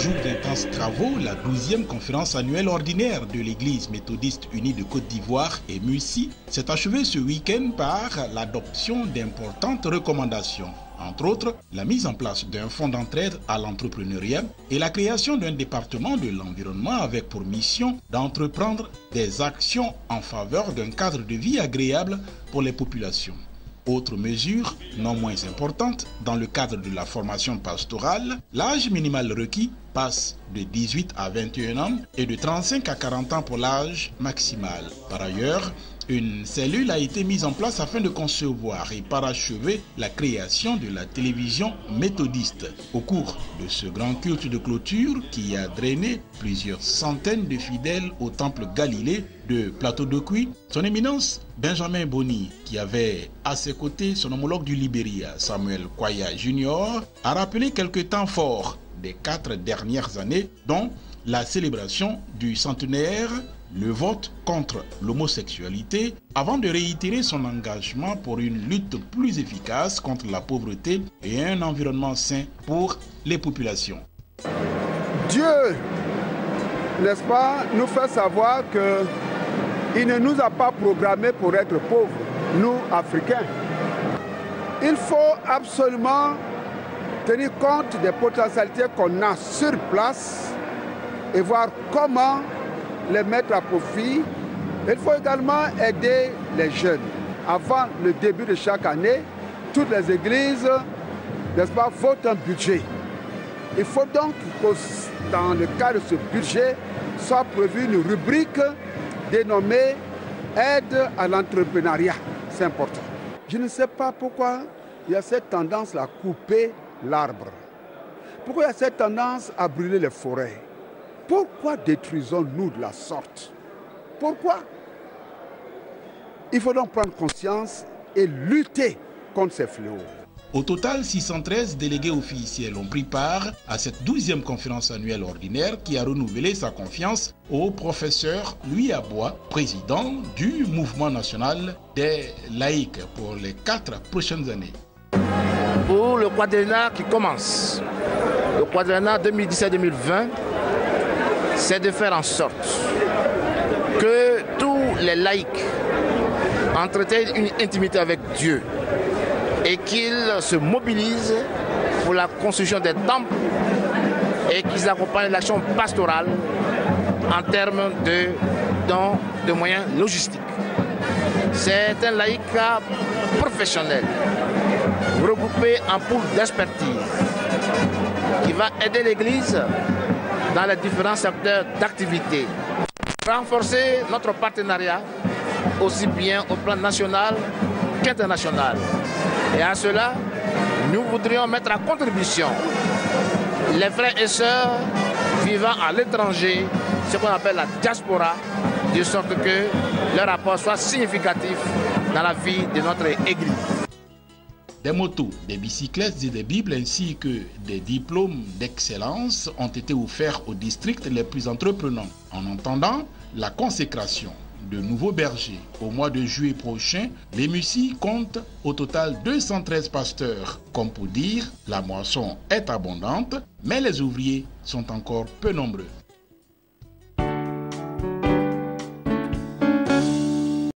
jours d'intenses travaux, la 12e conférence annuelle ordinaire de l'Église méthodiste unie de Côte d'Ivoire, EMUCI, s'est achevée ce week-end par l'adoption d'importantes recommandations. Entre autres, la mise en place d'un fonds d'entraide à l'entrepreneuriat et la création d'un département de l'environnement avec pour mission d'entreprendre des actions en faveur d'un cadre de vie agréable pour les populations. Autre mesure, non moins importante, dans le cadre de la formation pastorale, l'âge minimal requis passe de 18 à 21 ans et de 35 à 40 ans pour l'âge maximal. Par ailleurs, une cellule a été mise en place afin de concevoir et parachever la création de la télévision méthodiste. Au cours de ce grand culte de clôture qui a drainé plusieurs centaines de fidèles au temple Galilée de Plateau de Cuy, son éminence Benjamin Boni, qui avait à ses côtés son homologue du Libéria, Samuel Kwaya Jr., a rappelé quelques temps forts des 4 dernières années, dont la célébration du centenaire, le vote contre l'homosexualité, avant de réitérer son engagement pour une lutte plus efficace contre la pauvreté et un environnement sain pour les populations. Dieu, n'est-ce pas, nous fait savoir qu'il ne nous a pas programmés pour être pauvres, nous, Africains. Il faut absolument tenir compte des potentialités qu'on a sur place et voir comment les mettre à profit. Il faut également aider les jeunes. Avant le début de chaque année, toutes les églises, n'est-ce pas, votent un budget. Il faut donc que dans le cadre de ce budget soit prévue une rubrique dénommée aide à l'entrepreneuriat. C'est important. Je ne sais pas pourquoi il y a cette tendance à couper l'arbre. Pourquoi il y a cette tendance à brûler les forêts? Pourquoi détruisons-nous de la sorte? Pourquoi? Il faut donc prendre conscience et lutter contre ces fléaux. Au total, 613 délégués officiels ont pris part à cette 12e conférence annuelle ordinaire qui a renouvelé sa confiance au professeur Louis Abois, président du mouvement national des laïcs pour les 4 prochaines années. Pour le quadriennat qui commence, le quadriennat 2017-2020, c'est de faire en sorte que tous les laïcs entretiennent une intimité avec Dieu et qu'ils se mobilisent pour la construction des temples et qu'ils accompagnent l'action pastorale en termes de dons de moyens logistiques. C'est un laïcat professionnel regroupé en pool d'expertise qui va aider l'Église dans les différents secteurs d'activité. Renforcer notre partenariat aussi bien au plan national qu'international. Et à cela, nous voudrions mettre à contribution les frères et sœurs vivant à l'étranger, ce qu'on appelle la diaspora, de sorte que leur apport soit significatif dans la vie de notre Église. Des motos, des bicyclettes et des bibles ainsi que des diplômes d'excellence ont été offerts aux districts les plus entreprenants. En attendant la consécration de nouveaux bergers au mois de juillet prochain, l'EMUCI compte au total 213 pasteurs. Comme pour dire, la moisson est abondante, mais les ouvriers sont encore peu nombreux.